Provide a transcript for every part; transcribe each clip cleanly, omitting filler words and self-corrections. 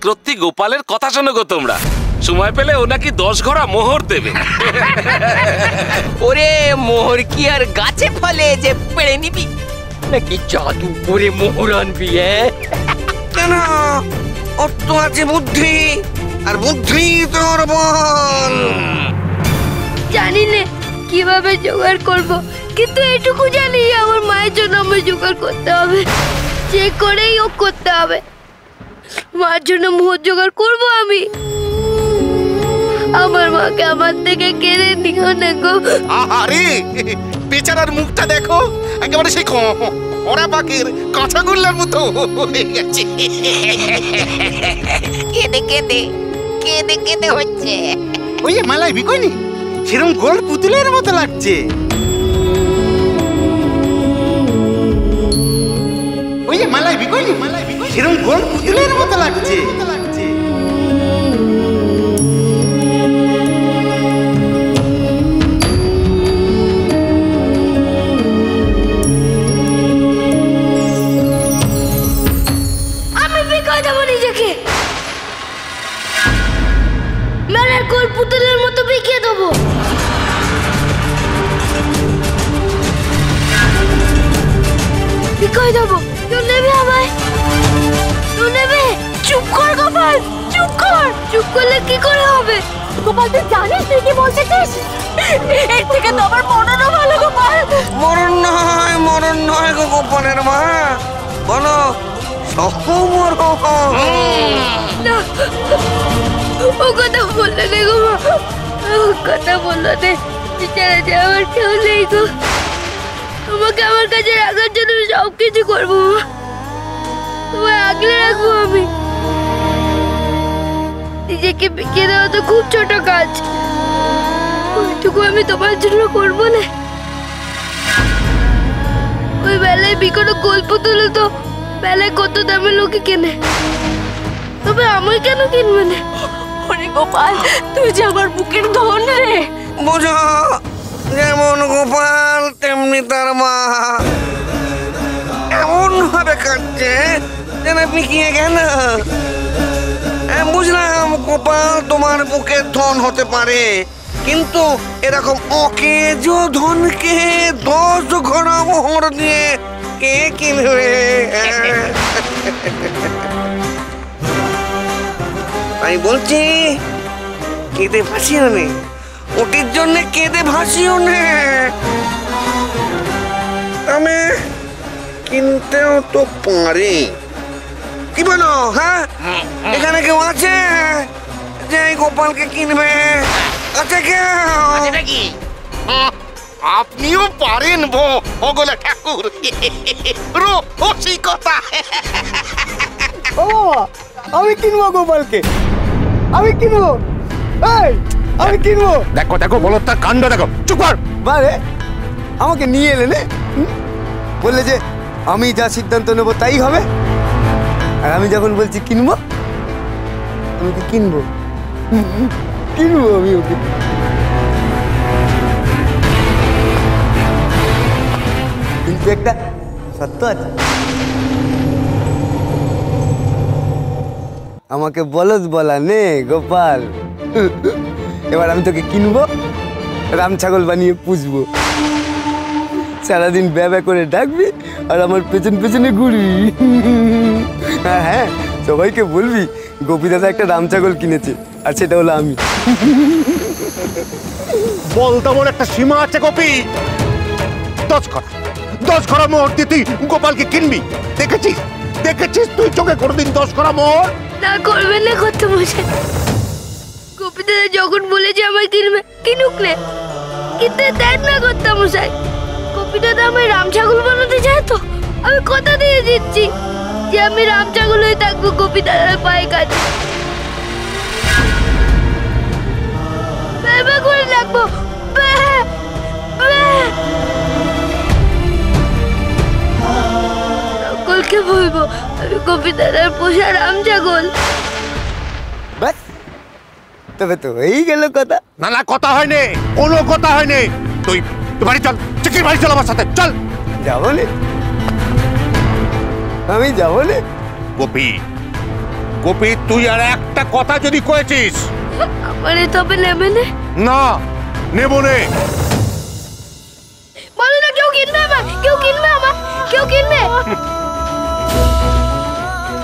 চক্রবর্তী গোপালের কথা শোনো গো তোমরা। সময় পেলে ও নাকি 10 ঘোড়া মোহর দেবে। ওরে মোহর কি আর গাছে ফলে যে পেড়ে নিবি, নাকি জাদু করে মোহর আনবি? কেন, ওর তো আছে বুদ্ধি, আর বুদ্ধি তোর বল। জানি না কিভাবে জোগাড় করব, কিন্তু এটুকু জানি আমার মায়ের জন্য আমার জোগাড় করতে হবে, যে করেই ও করতে হবে। মার জন্য মোহর জোগাড় করব আমি। আমার মাকে আমার থেকে কেড়ে নিও না গো। আরে বেচারার মুখটা দেখো, একেবারে সেই ওরা পাখির কাঁচাগোল্লার মতো হয়ে গেছে। কেঁদে কেঁদে কেঁদে কেঁদে হচ্ছে। ওই মালাই বিকনি সেরকম গোল পুতুলের মতো লাগছে। ওই মালাই বিকনি সেরকম গোল পুতুলের মতো লাগছে। মেলার গোল পুতুলের মতো বিকিয়ে দেবো। বিকিয়ে দেবো। কেউ নেবে আমায়? কেউ নেবে? চুপ কর গোপাল, চুপ কর। চুপ করলে কি করে হবে? গোপাল তুই জানিস তুই কি বলছিস? এর থেকে তো আমার মরণও ভালো গোপাল। মরণ নয় গো গোপালের মা, বলো সহমর। না, ও কথা বললে নে গো, ও কথা বললে নে। বিচারে যাওয়ার কেউ নেই গো। তোমাকে আমার কাছে রাখার জন্য সব কিছু করবো, তোমায় আগলে রাখবো আমি। নিজেকে বিকিয়ে দেওয়া তো খুব ছোট কাজ, ওইটুকু আমি তোমার জন্য করবো না। ওই বেলায় বিকোনো গল্প তুলে তো বেলায় কত দামে লোকে কেনে, তবে আমি কেন কিনবে না? ওরে গোপাল, তুই যে আমার বুকের ধন রে। বোঝো, যেমন গোপাল তেমনি তার মা, এমন ভাবে কাটছে যেন পিকিয়ে গেল। বুঝলাম গোপাল তোমার বুকের ধন হতে পারে, কিন্তু এরকম অকেজ ধনকে 10 ঘোড়া মোহর দিয়ে কে কিনবে? আমি বলছি কেঁদে ভাসিও নে, ওটির জন্য কেঁদে ভাসিও নে। আমি কিনতেও তো পারি, কি বলো? হ্যাঁ, এখানে কেউ আছে যে গোপালকে কিনবে? আছে কেউ? নাকি আপনিও পারেন ভোগলা ঠাকুর, রসিকতা। ও আমি কিনবো গোপালকে, আমি কিনবো, আমি কিনবো। দেখো দেখো বলো তার কাণ্ড দেখো। চুপ কর। বারে আমাকে নিয়ে এলে নে, বললে যে আমি যা সিদ্ধান্ত নেবো তাই হবে, আর আমি যখন বলছি কিনবো, আমি কি কিনবো? কিনবো আমি ওকে। কিন্তু একটা সত্য আছে, আমাকে বলদ বলা নে গোপাল। এবার আমি তোকে কিনবো, রাম ছাগল বানিয়ে পুষবো, সারাদিন ব্যা করে ডাকবি আর আমার পেছন পেছনে ঘুরবি। হ্যাঁ, সবাইকে বলবি গোপী দাদা একটা রাম ছাগল কিনেছে, আর সেটা হলো আমি। বলতে বলে একটা সীমা আছে গোপী। 10 ঘোড়া মোহর দিয়ে তুই গোপালকে কিনবি? দেখেছিস তুই চোখে কোনোদিন 10 ঘোড়া মোহর? না করবে না কত মশাই, গোপী দাদা যখন বলেছে আমায় কিনবে, কিনুক নে, কিন্তু দেখ না কত মশাই। গোপী দাদা আমায় রাম ছাগল বানাতে চায়, তো আমি কথা দিয়ে দিচ্ছি যে আমি রাম ছাগল হয়ে থাকবো গোপী দাদার পায়ে কাছে, ব্যা করে রাখবো। সকলকে বলবো আমি গোপী দাদার পোষা রাম ছাগল। ব্যাস, তবে তো হয়েই গেল কথা। না কথা হয়নি, কোনো কথা হয়নি। তুই বাড়ি চল, চিকির বাড়ি চল আমার সাথে চল। যাবো নে, আমি যাবো নে। গোপী গোপী, তুই আর একটা কথা যদি কয়েছিস, আমার তবে নেবে না? না নেব নে। বলো না, কেউ কিনবে আমার, কেউ কিনবে আমার, কেউ কিনবে?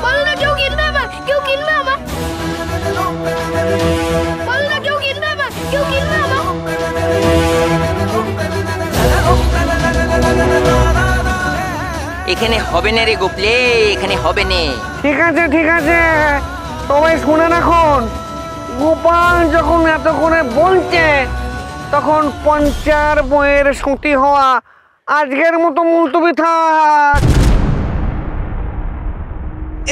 বলো না, কেউ কিনবে আমার, কেউ কিনবে আমার? বলো না, কেউ কিনবে আমার, কেউ কিনবে আমার? এখানে হবে না রে গোপলে, এখানে হবে না। ঠিক আছে ঠিক আছে, সবাই শুনে রাখুন। গোপাল যখন এত করে বলছে, তখন পঞ্চার বইয়ের সতী হওয়া আজকের মতো মুলতবি থাক।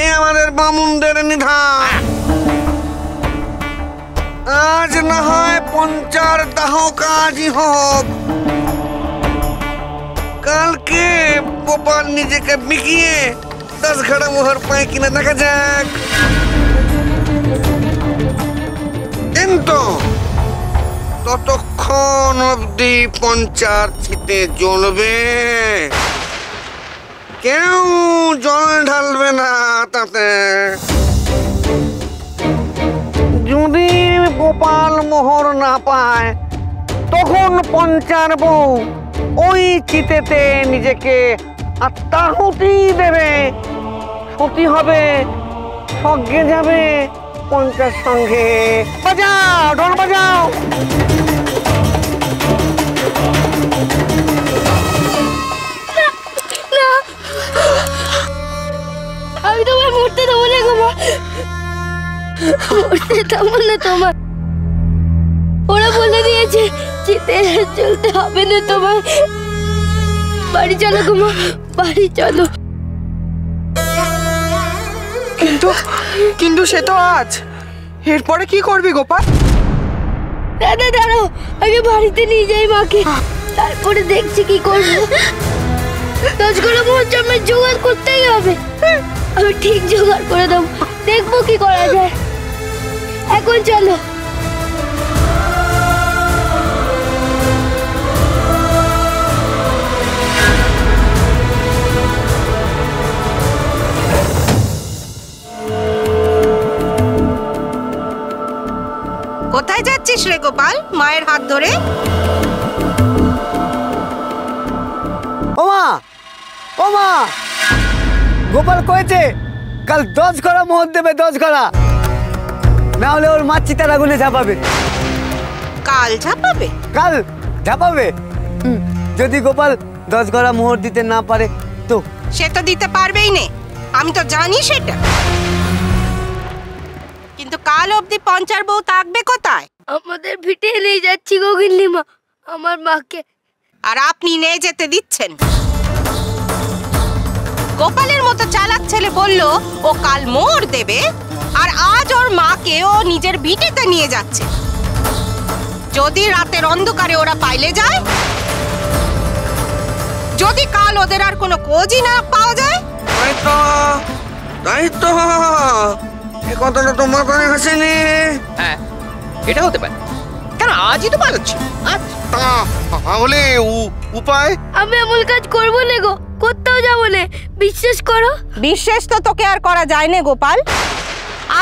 এ আমাদের বামুনদের নিধান। আজ না হয় পঞ্চার দাহ কাজই হোক, কালকে গোপাল নিজেকে বিকিয়ে 10 ঘড়া মোহর পায় কিনা দেখা যাক। কিন্তু ততক্ষণ অবধি পঞ্চার চিতে জ্বলবে, কেউ জল ঢালবে না তাতে। যদি গোপাল মোহর না পায়, তখন পঞ্চার বউ ওই চিতেতে নিজেকে আত্মাহুতি দেবে, সতী হবে, স্বর্গে যাবে পঞ্চার সঙ্গে। বাজাও, ঢোল বাজাও। না, আমি তোমায় মরতে দেবো না গো মা, মরতে দেবো না তোমার। ওরা বলে দিয়েছে চিতে চলতে হবে না তোমার। বাড়ি চলো গো মা, বাড়ি চলো। কিন্তু সে তো আজ, এরপরে কি করবি গোপাল? দাদা দাঁড়াও, আগে বাড়িতে নিয়ে যাই মাকে, তারপরে দেখছি কি করবো। 10 ঘড়া মোহর জন্মের জোগাড় করতেই হবে। আমি ঠিক জোগাড় করে দেবো, দেখবো কি করা যায়। এখন চলো। কোথায় যাচ্ছিস রে গোপাল মায়ের হাত ধরে? ওমা, ওমা, গোপাল কয়েছে কাল 10 ঘড়া মোহর দেবে, 10 ঘড়া, না হলে ওর মা চিতার আগুনে ঝাঁপাবে। কাল ঝাঁপাবে? কাল ঝাঁপাবে। যদি গোপাল 10 ঘড়া মোহর দিতে না পারে তো? সে তো দিতে পারবেই না, আমি তো জানি সেটা। কিন্তু কাল অবধি পঞ্চার বউ থাকবে কোথায়? আমাদের ভিটে নিয়ে যাচ্ছি গো গিন্নিমা, আমার মাকে। আর আপনি নিয়ে যেতে দিচ্ছেন? গোপালের মতো চালাক ছেলে বলল ও কাল মোহর দেবে, আর আজ ওর মাকে ও নিজের ভিটেতে নিয়ে যাচ্ছে। যদি রাতের অন্ধকারে ওরা পাইলে যায়, যদি কাল ওদের আর কোনো খোঁজই না পাওয়া যায়। তাই তো, এ কথাটা তো মাথায় আসেনি। হ্যাঁ, এটা হতে পারে। কেন আজই তো পালাচ্ছি? আজ তাহলে উপায়? আমি এমন কাজ করবো না গো, কোথাও যাবো না, বিশ্বাস করো। বিশ্বাস তো তোকে আর করা যায় না গোপাল।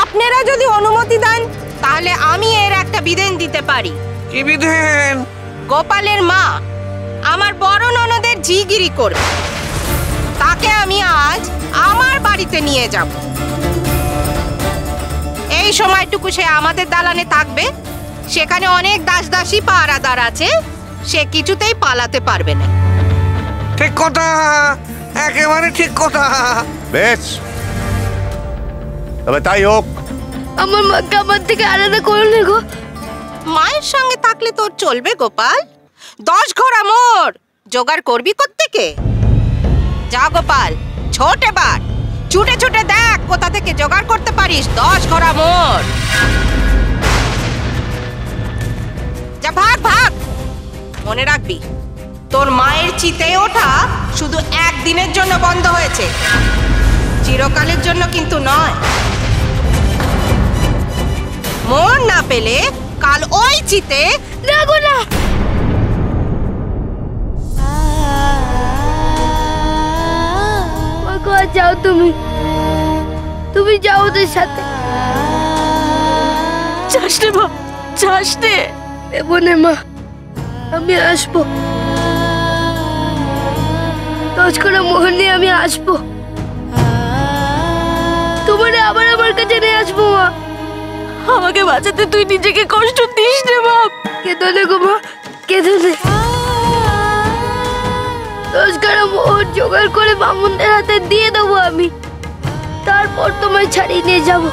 আপনারা যদি অনুমতি দেন, তাহলে আমি এর একটা বিধান দিতে পারি। কি বিধান? গোপালের মা আমার বড় ননদের জিগিরি করবে, তাকে আমি আজ আমার বাড়িতে নিয়ে যাব। এই সময়টুকু সে আমাদের দালানে থাকবে, সেখানে অনেক দাসদাসী পাহারাদার আছে, সে কিছুতেই পালাতে পারবে না। ঠিক কথা, একেবারে ঠিক কথা। বেশ, তবে তাই হোক। আমার মাকে আমার থেকে আলাদা করো না গো। মায়ের সঙ্গে থাকলে তোর চলবে গোপাল? 10 ঘড়া মোহর জোগাড় করবি কোত্থেকে? যা গোপাল, ছোট এবার ছুটে ছুটে দেখ কোথা থেকে জোগাড় করতে পারিস 10 ঘড়া মোহর। যা, ভাগ ভাগ। মনে রাখবি, তোর মায়ের চিতে ওঠা শুধু একদিনের জন্য বন্ধ হয়েছে, চিরকালের জন্য কিন্তু নয়। মোহর না পেলে কাল ওই চিতে না গো না। মাগো, যাও তুমি, তুমি যাও ওদের সাথে। রে মা, যাস রে। দেবো নে মা, আমি আসবো। 10 কড়া মোহর নিয়ে আমি আসবো, তোমারে আবার আমার কাছে নিয়ে আসবো মা। আমাকে বাঁচাতে তুই নিজেকে কষ্ট দিস রে বাপ। কেঁদো নে গো মা, কেঁদো নে। 10 কড়া মোহর জোগাড় করে বামুনদের হাতে দিয়ে দেবো আমি, তারপর তোমায় ছাড়িয়ে নিয়ে যাব।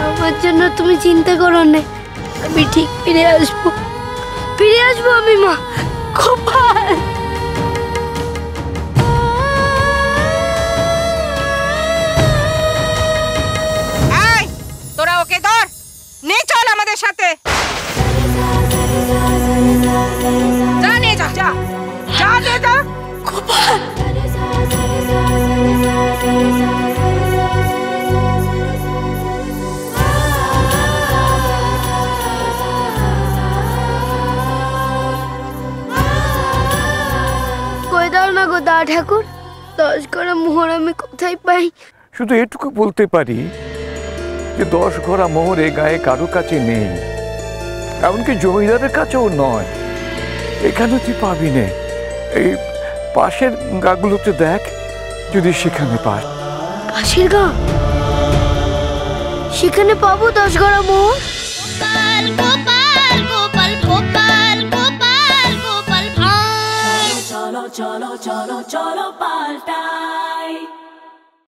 আমার জন্য তুমি চিন্তা করো না, আমি ঠিক ফিরে আসবো, ফিরে আসবো আমি মা। গোপাল, এই তোরা ওকে ধর, নিয়ে চল আমাদের সাথে। যা নিয়ে যা, যা যা নিয়ে যা। গোপাল, কই দাও না গো দা ঠাকুর, 10 কড়া মোহর আমি কোথায় পাই? শুধু এটুকু বলতে পারি যে 10 ঘোড়া মোহর এ গায়ে কারো কাছে নেই, এমনকি জমিদারের কাছেও নয়। এখানে তুই পাবি না, এই পাশের গাগুলোতে দেখ, যদি সেখানে পাস। পাশের গা, সেখানে পাবো 10 কড়া মোহর? গোপাল গোপাল গোপাল গোপাল গোপাল গোপাল ভাঁড়। চলো চলো চলো চলো পাল্টা